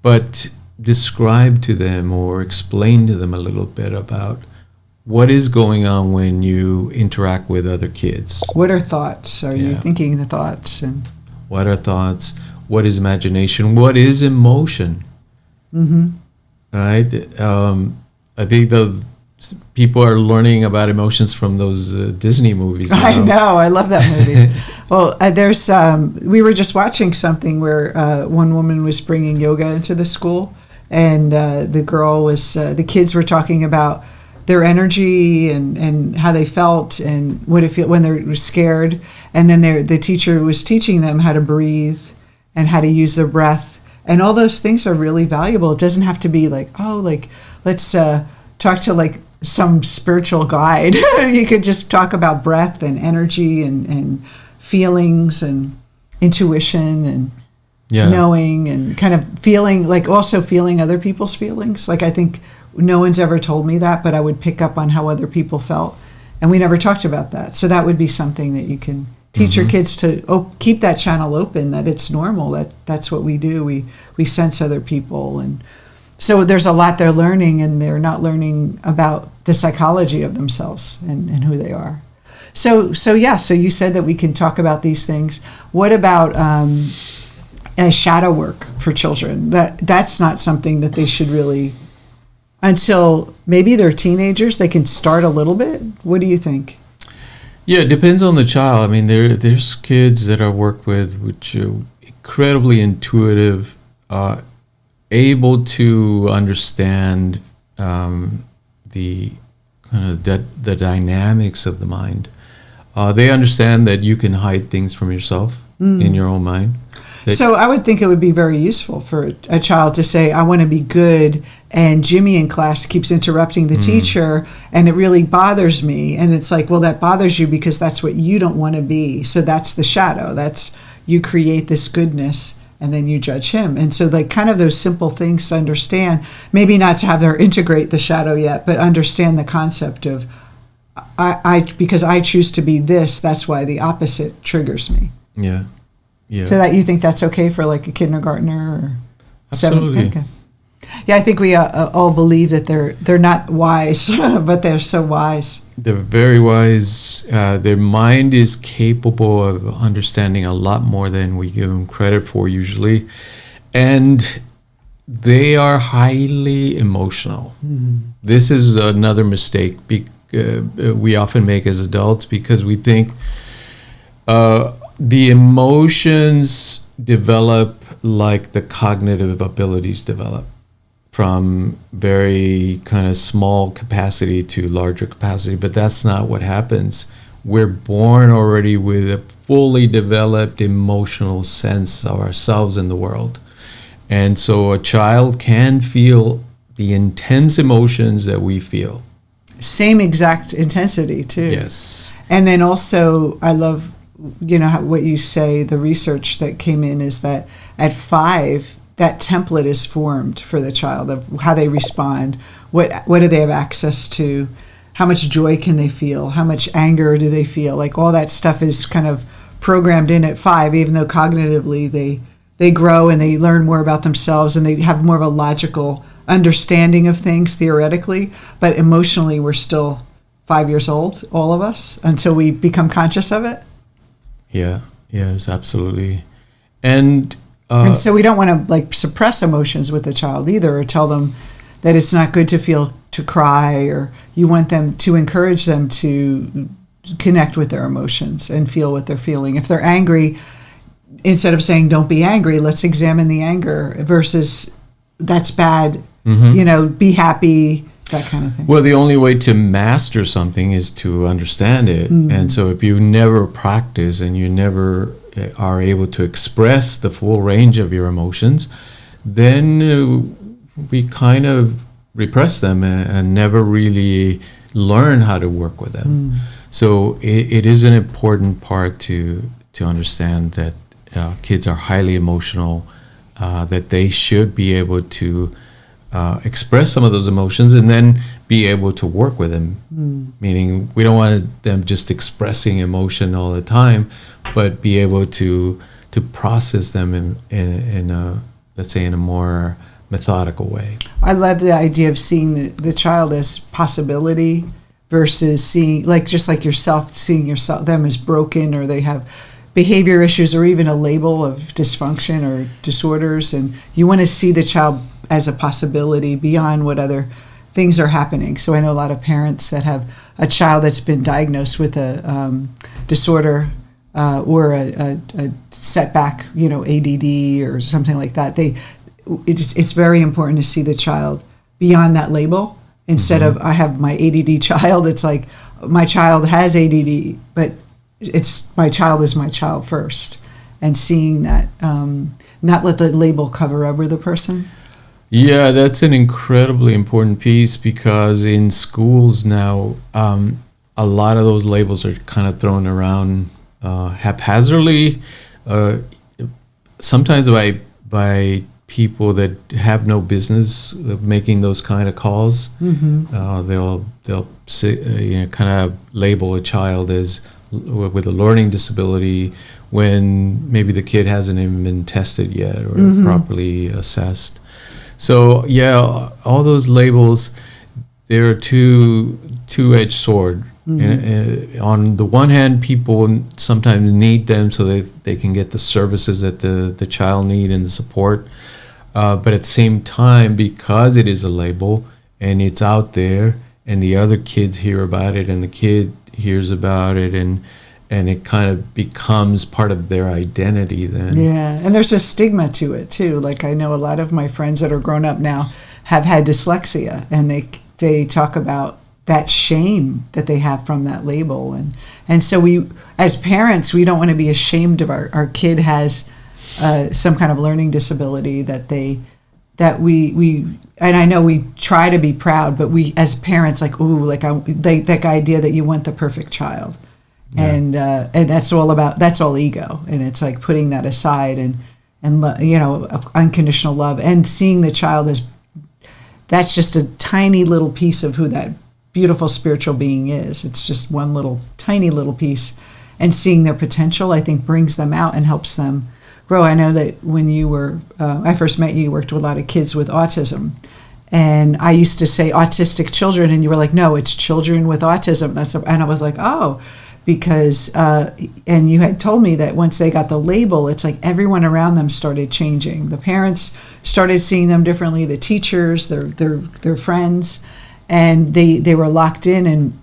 but describe to them or explain to them a little bit about what is going on when you interact with other kids. What are thoughts? Are you thinking the thoughts? And what are thoughts? What is imagination? What is emotion? Mm-hmm. Right? I think those people are learning about emotions from those Disney movies. I know. I love that movie. Well, there's we were just watching something where one woman was bringing yoga into the school, and the kids were talking about their energy and how they felt and what it felt when they were scared. And then the teacher was teaching them how to breathe and how to use their breath. And all those things are really valuable. It doesn't have to be let's talk to some spiritual guide. You could just talk about breath and energy and feelings and intuition and knowing and kind of feeling, also feeling other people's feelings. I think no one's ever told me that, but I would pick up on how other people felt. And we never talked about that. So that would be something that you can teach your kids to keep that channel open, that it's normal, that's what we do. We sense other people. And so there's a lot they're learning, and they're not learning about the psychology of themselves and who they are. So you said that we can talk about these things. What about shadow work for children? That's not something that they should really, until maybe they're teenagers, they can start a little bit. What do you think? Yeah, it depends on the child. I mean, there's kids that I work with which are incredibly intuitive, able to understand the kind of the dynamics of the mind. They understand that you can hide things from yourself in your own mind. So I would think it would be very useful for a child to say, I want to be good, and Jimmy in class keeps interrupting the teacher, and it really bothers me. And it's like, well, that bothers you because that's what you don't want to be. So that's the shadow. That's, you create this goodness, and then you judge him. And so like kind of those simple things to understand, maybe not to have her integrate the shadow yet, but understand the concept of, because I choose to be this, that's why the opposite triggers me. Yeah. Yeah. So that you think that's okay for like a kindergartner or Absolutely. Okay. Yeah, I think we all believe that they're not wise, but they're so wise. They're very wise. Their mind is capable of understanding a lot more than we give them credit for usually. And they are highly emotional. This is another mistake we often make as adults, because we think the emotions develop like the cognitive abilities develop, from very kind of small capacity to larger capacity, but that's not what happens. We're born already with a fully developed emotional sense of ourselves in the world. And so a child can feel the intense emotions that we feel. Same exact intensity too. Yes. And then also, I love, what you say, the research that came in is that at 5, that template is formed for the child of how they respond. What do they have access to? How much joy can they feel? How much anger do they feel? Like all that stuff is kind of programmed in at 5, even though cognitively they grow and they learn more about themselves and they have more of a logical understanding of things theoretically, but emotionally we're still 5 years old, all of us, until we become conscious of it. Yeah, yes, absolutely. And so we don't want to like suppress emotions with the child either, or tell them that it's not good to cry, or you want them to encourage them to connect with their emotions and feel what they're feeling. If they're angry, instead of saying don't be angry, let's examine the anger versus that's bad, be happy, that kind of thing. Well, the only way to master something is to understand it. And so if you never practice and you never are able to express the full range of your emotions, then we kind of repress them and never really learn how to work with them. So it is an important part to understand that kids are highly emotional, that they should be able to express some of those emotions and then be able to work with them. Meaning we don't want them just expressing emotion all the time, but be able to process them in a, let's say, in a more methodical way. I love the idea of seeing the child as possibility versus seeing, like just like yourself, seeing them as broken, or they have behavior issues, or even a label of dysfunction or disorders. And you want to see the child as a possibility beyond what other things are happening. So I know a lot of parents that have a child that's been diagnosed with a disorder or a setback, ADD or something like that. It's very important to see the child beyond that label. Instead of I have my ADD child, it's like my child has ADD, but it's my child is my child first, and seeing that, not let the label cover over the person. Yeah, that's an incredibly important piece, because in schools now, a lot of those labels are kind of thrown around haphazardly, sometimes by people that have no business of making those kind of calls. They'll kind of label a child as with a learning disability when maybe the kid hasn't even been tested yet or properly assessed. So yeah, all those labels, they're a two-edged sword. On the one hand, people sometimes need them so that they can get the services that the child need and the support. But at the same time, because it is a label and it's out there and the other kids hear about it and the kid hears about it, and it kind of becomes part of their identity then. Yeah, and there's a stigma to it too. Like I know a lot of my friends that are grown up now have had dyslexia, and they talk about that shame that they have from that label. And so we, as parents, we don't want to be ashamed of our kid has some kind of learning disability that we and I know we try to be proud, but we as parents like that idea that you want the perfect child, and that's all ego, and it's like putting that aside and unconditional love and seeing the child as that's just a tiny little piece of who that beautiful spiritual being is. It's just one little tiny little piece, and seeing their potential I think brings them out and helps them grow. I know that when I first met you worked with a lot of kids with autism. And I used to say autistic children, and you were like, no, it's children with autism. And I was like, oh, because, and you had told me that once they got the label, it's like everyone around them started changing. The parents started seeing them differently, the teachers, their friends, and they were locked in. And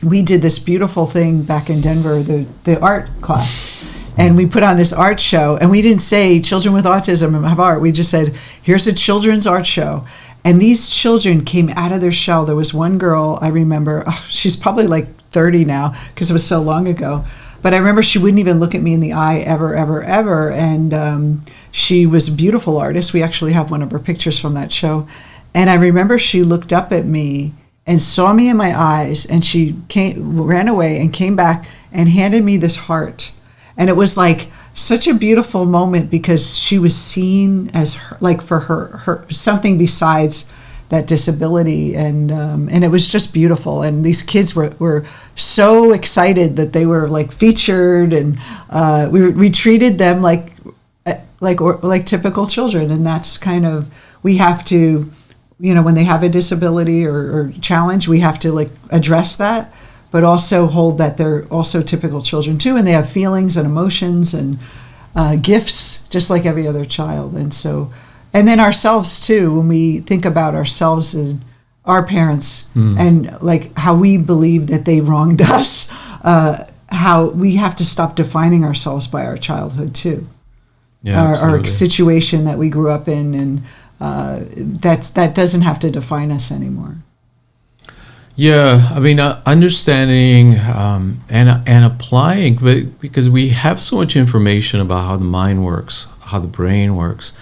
we did this beautiful thing back in Denver, the art class. And we put on this art show, and we didn't say children with autism have art. We just said, here's a children's art show. And these children came out of their shell. There was one girl, I remember, she's probably like 30 now because it was so long ago. But I remember she wouldn't even look at me in the eye ever, ever, ever. And she was a beautiful artist. We actually have one of her pictures from that show. And I remember she looked up at me and saw me in my eyes, and she ran away and came back and handed me this heart. And it was like such a beautiful moment because she was seen as for her something besides that disability, and it was just beautiful. And these kids were so excited that they were like featured, and we treated them like typical children. And that's kind of, we have to, when they have a disability or challenge, we have to like address that, but also hold that they're also typical children too, and they have feelings and emotions and gifts just like every other child. And then ourselves too, when we think about ourselves as our parents and like how we believe that they wronged us, how we have to stop defining ourselves by our childhood too. Our situation that we grew up in, and that doesn't have to define us anymore. Yeah, I mean, understanding and applying, because we have so much information about how the mind works, how the brain works,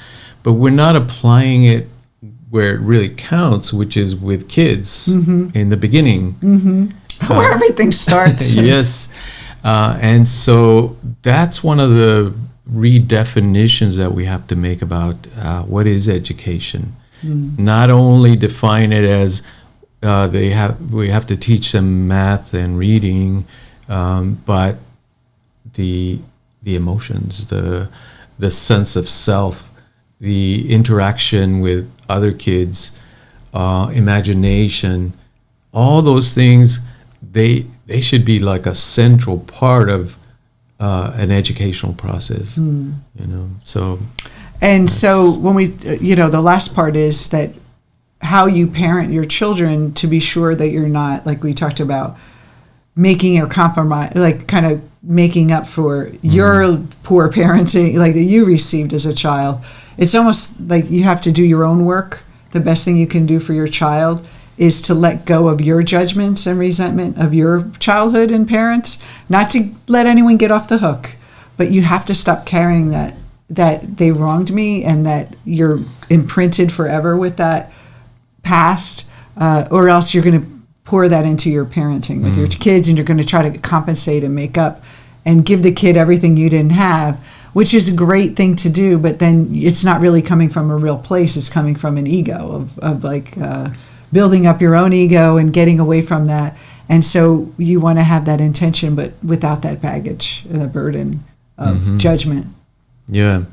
but we're not applying it where it really counts, which is with kids in the beginning. Where everything starts. Yes. And so that's one of the redefinitions that we have to make about what is education. Not only define it as we have to teach them math and reading, but the emotions, the sense of self, the interaction with other kids, imagination, all those things, they should be like a central part of an educational process. So when we the last part is that how you parent your children to be sure that you're not, like we talked about, making a compromise, like kind of making up for your poor parenting, like that you received as a child. It's almost like you have to do your own work. The best thing you can do for your child is to let go of your judgments and resentment of your childhood and parents, not to let anyone get off the hook, but you have to stop carrying that they wronged me and that you're imprinted forever with that past, or else you're going to pour that into your parenting with your kids, and you're going to try to compensate and make up and give the kid everything you didn't have, which is a great thing to do, but then it's not really coming from a real place. It's coming from an ego of like building up your own ego and getting away from that. And so you want to have that intention, but without that baggage and the burden of judgment. Yeah,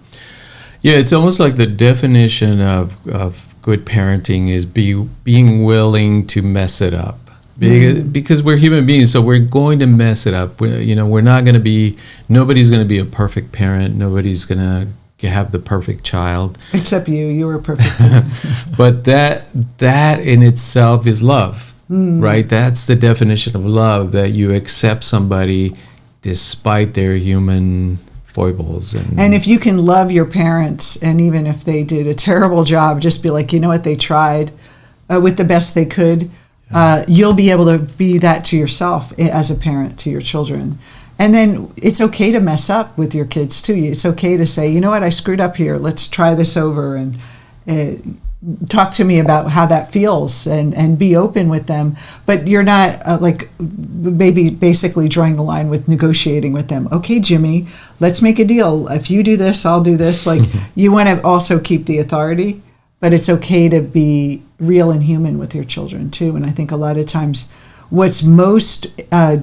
it's almost like the definition of good parenting is being willing to mess it up, because we're human beings, so we're going to mess it up. We're not going to be. Nobody's going to be a perfect parent. Nobody's going to have the perfect child, except you. You were a perfect parent. But that in itself is love, right? That's the definition of love, that you accept somebody despite their human foibles. And if you can love your parents, and even if they did a terrible job, just be like, you know what, they tried. with the best they could, you'll be able to be that to yourself as a parent to your children. And then it's okay to mess up with your kids too. It's okay to say, you know what, I screwed up here. Let's try this over, and talk to me about how that feels, and be open with them. But you're not maybe basically drawing the line with negotiating with them. Okay, Jimmy, let's make a deal. If you do this, I'll do this. Like, you want to also keep the authority, but it's okay to be real and human with your children too. And I think a lot of times what's most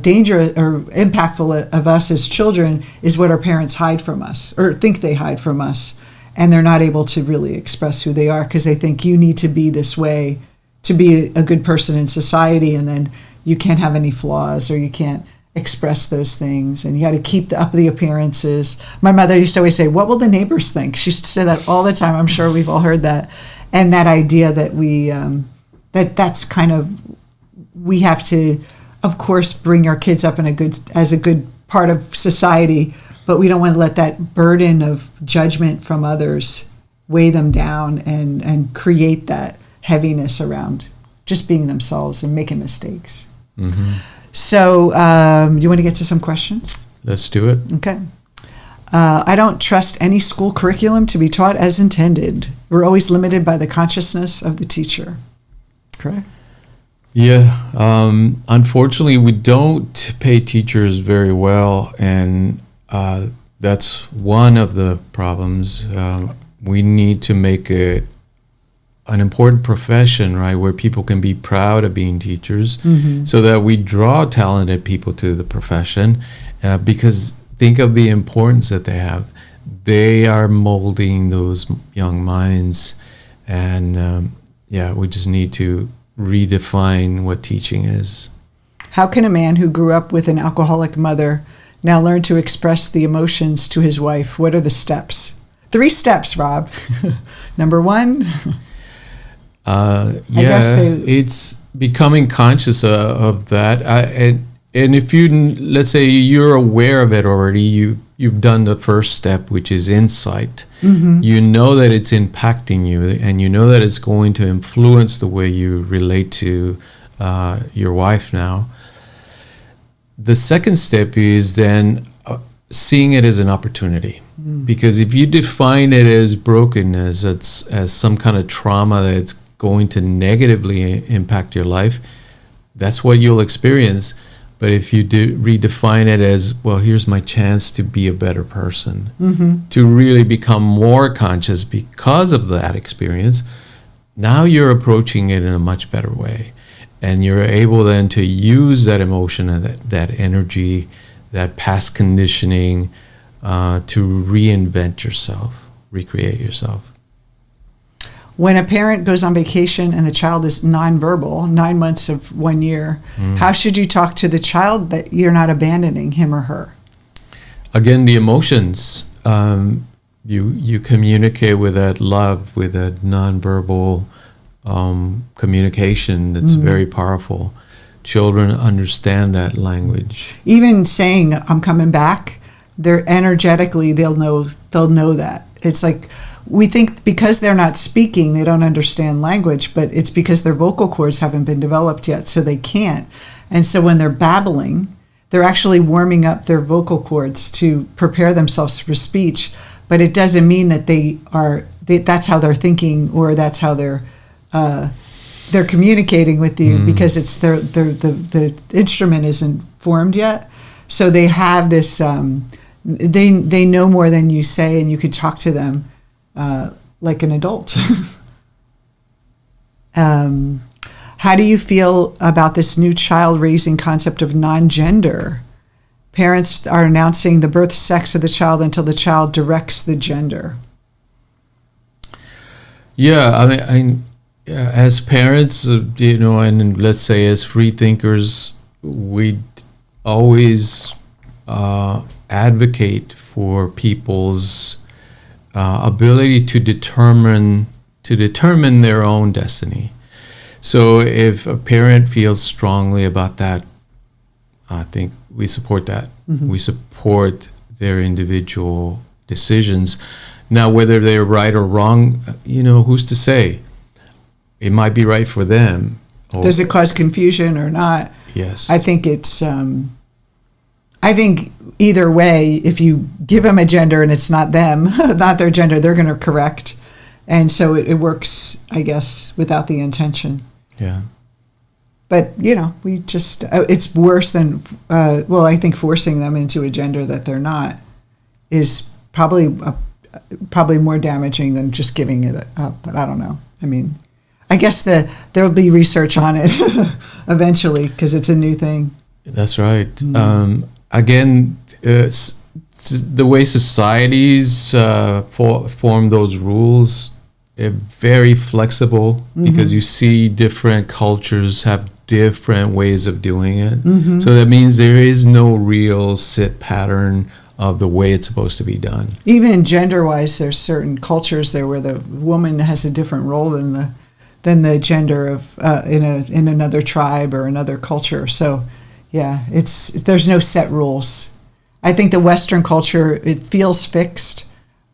dangerous or impactful of us as children is what our parents hide from us, or think they hide from us. And they're not able to really express who they are because they think you need to be this way to be a good person in society, and then you can't have any flaws, or you can't express those things, and you got to keep up the appearances. My mother used to always say, what will the neighbors think? She used to say that all the time. I'm sure we've all heard that. And that idea that we that's kind of, we have to, of course, bring our kids up as a good part of society, but we don't want to let that burden of judgment from others weigh them down and create that heaviness around just being themselves and making mistakes. Mm-hmm. So you want to get to some questions? Let's do it. Okay. I don't trust any school curriculum to be taught as intended. We're always limited by the consciousness of the teacher. Correct? Yeah. Unfortunately, we don't pay teachers very well, and that's one of the problems. We need to make it an important profession, right, where people can be proud of being teachers, so that we draw talented people to the profession, because think of the importance that they have. They are molding those young minds, and we just need to redefine what teaching is. How can a man who grew up with an alcoholic mother now learn to express the emotions to his wife? What are the steps? 3 steps, Rob. Number 1. It's becoming conscious of that. And if you, let's say you're aware of it already, you've done the first step, which is insight. Mm-hmm. You know that it's impacting you, and you know that it's going to influence the way you relate to your wife now. The second step is then seeing it as an opportunity. Because if you define it as brokenness, as some kind of trauma that's going to negatively impact your life, that's what you'll experience. But if you redefine it as, well, here's my chance to be a better person, to really become more conscious because of that experience, now you're approaching it in a much better way. And you're able then to use that emotion and that energy, that past conditioning, to reinvent yourself, recreate yourself. When a parent goes on vacation and the child is nonverbal, 9 months of 1 year, how should you talk to the child that you're not abandoning him or her? Again, the emotions. You communicate with that love, with that nonverbal communication that's very powerful. Children understand that language. Even saying, I'm coming back, they're energetically, they'll know that. It's like, we think because they're not speaking, they don't understand language, but it's because their vocal cords haven't been developed yet, so they can't. And so when they're babbling, they're actually warming up their vocal cords to prepare themselves for speech. But it doesn't mean that that's how they're thinking, or that's how they're communicating with you, because it's the instrument isn't formed yet. So they have this. They know more than you say, and you could talk to them like an adult. How do you feel about this new child raising concept of non-gender? Parents are announcing the birth sex of the child until the child directs the gender. Yeah, I mean, as parents, and let's say as free thinkers, we always advocate for people's ability to determine their own destiny. So if a parent feels strongly about that, I think we support that. We support their individual decisions. Now, whether they're right or wrong, who's to say? it might be right for them. Does it cause confusion or not? Yes. I think it's, I think either way, if you give them a gender and it's not them, not their gender, they're going to correct. And so it works, I guess, without the intention. Yeah. But, we just, it's worse than, I think forcing them into a gender that they're not is probably more damaging than just giving it up. But I don't know. I mean, I guess there'll be research on it eventually because it's a new thing. That's right. Again, the way societies form those rules, they're very flexible because you see different cultures have different ways of doing it. So that means there is no real set pattern of the way it's supposed to be done. Even gender-wise, there's certain cultures there where the woman has a different role than the gender of in another tribe or another culture. So, yeah, there's no set rules. I think the Western culture, it feels fixed,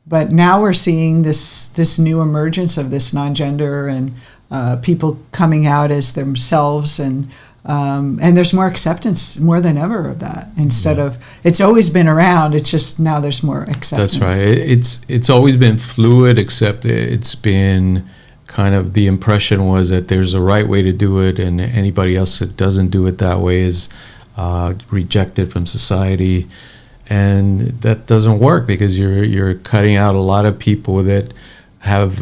but now we're seeing this new emergence of this non-gender and people coming out as themselves, and there's more acceptance more than ever of that. Instead of, it's always been around, it's just now there's more acceptance. That's right. It's always been fluid, except it's been kind of, the impression was that there's a right way to do it, and anybody else that doesn't do it that way is rejected from society. And that doesn't work because you're cutting out a lot of people that have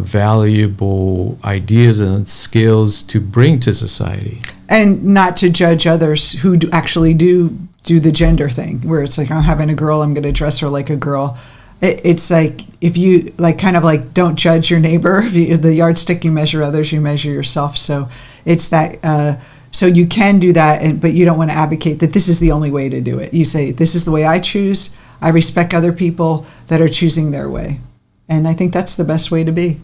valuable ideas and skills to bring to society. And not to judge others who actually do the gender thing, where it's like, I'm having a girl, I'm going to dress her like a girl. It's like, if you don't judge your neighbor. If the yardstick you measure others, you measure yourself. So it's that. So you can do that, but you don't want to advocate that this is the only way to do it. You say, this is the way I choose. I respect other people that are choosing their way. And I think that's the best way to be.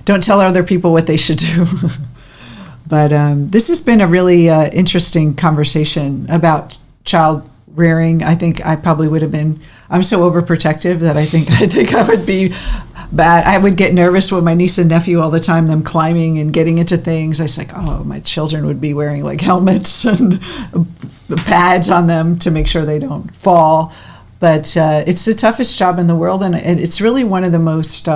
Don't tell other people what they should do. But this has been a really interesting conversation about child rearing. I think I probably would have been, I'm so overprotective that I think I would be bad. I would get nervous with my niece and nephew all the time, them climbing and getting into things. I was like, oh, my children would be wearing like helmets and pads on them to make sure they don't fall. But it's the toughest job in the world, and it's really one of the most,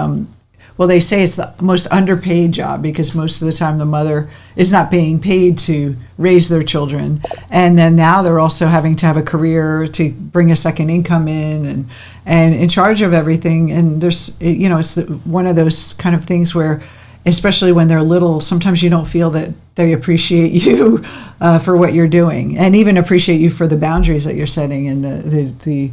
they say it's the most underpaid job, because most of the time the mother is not being paid to raise their children. And then now they're also having to have a career to bring a second income in and in charge of everything. And there's, it's one of those kind of things where, especially when they're little, sometimes you don't feel that they appreciate you for what you're doing, and even appreciate you for the boundaries that you're setting and the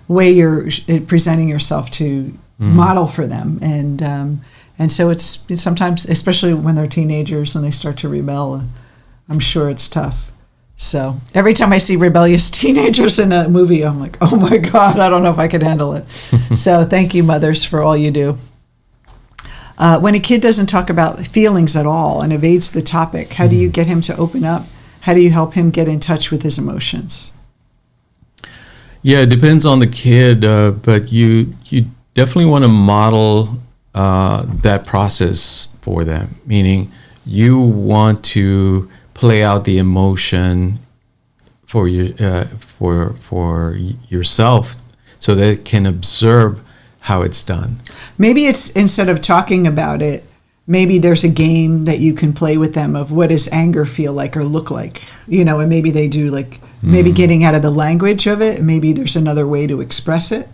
way you're presenting yourself to model for them. And so it's sometimes, especially when they're teenagers and they start to rebel, I'm sure it's tough. So every time I see rebellious teenagers in a movie, I'm like, oh my God, I don't know if I could handle it. So thank you, mothers, for all you do. When a kid doesn't talk about feelings at all and evades the topic, how do you get him to open up? How do you help him get in touch with his emotions? Yeah, it depends on the kid, but you definitely want to model that process for them, meaning you want to play out the emotion for yourself so that it can observe how it's done. Maybe it's, instead of talking about it, maybe there's a game that you can play with them of what does anger feel like or look like, and maybe they do maybe getting out of the language of it. Maybe there's another way to express it,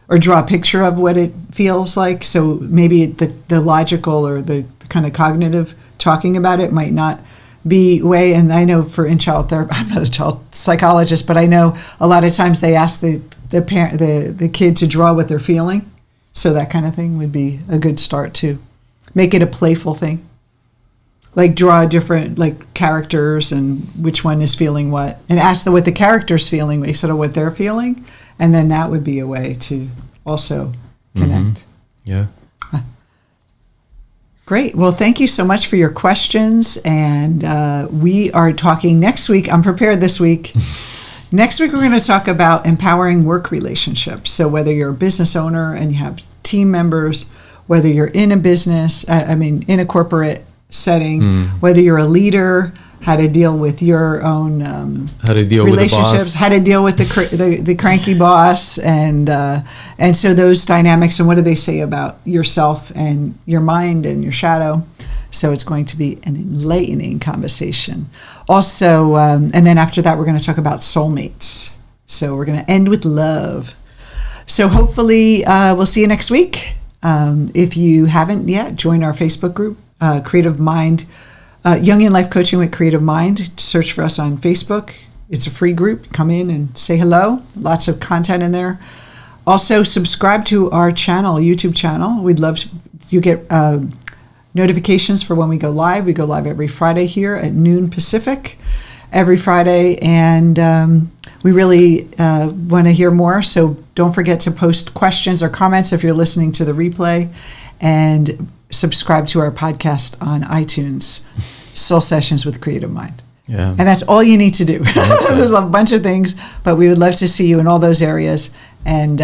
or draw a picture of what it feels like. So maybe the logical or the kind of cognitive talking about it might not be way. And I know in child therapy, I'm not a child psychologist, but I know a lot of times they ask the parent, the kid to draw what they're feeling. So that kind of thing would be a good start to make it a playful thing. Like draw different characters and which one is feeling what, and ask what the character's feeling instead of what they're feeling. And then that would be a way to also connect. Yeah. Great. Well, thank you so much for your questions. And we are talking next week. I'm prepared this week. Next week, we're going to talk about empowering work relationships. So whether you're a business owner and you have team members, whether you're in a business, in a corporate setting, whether you're a leader, how to deal with your own how to deal relationships, with the boss. how to deal with the cranky boss, and so those dynamics, and what do they say about yourself and your mind and your shadow. So it's going to be an enlightening conversation. Also, and then after that, we're going to talk about soulmates. So we're going to end with love. So hopefully we'll see you next week. If you haven't yet, join our Facebook group, Creative Mind, Jungian Life Coaching with Creative Mind. Search for us on Facebook. It's a free group. Come in and say hello. Lots of content in there. Also, subscribe to our channel, YouTube channel. We'd love you get notifications for when we go live. We go live every Friday here at noon Pacific, every Friday. And we really want to hear more. So don't forget to post questions or comments if you're listening to the replay. And subscribe to our podcast on iTunes, Soul Sessions with Creative Mind. Yeah. And that's all you need to do. There's a bunch of things, but we would love to see you in all those areas, and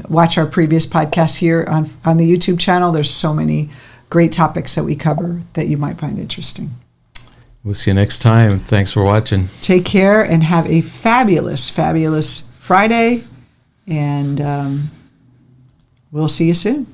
watch our previous podcasts here on the YouTube channel. There's so many great topics that we cover that you might find interesting. We'll see you next time. Thanks for watching. Take care and have a fabulous, fabulous Friday, and we'll see you soon.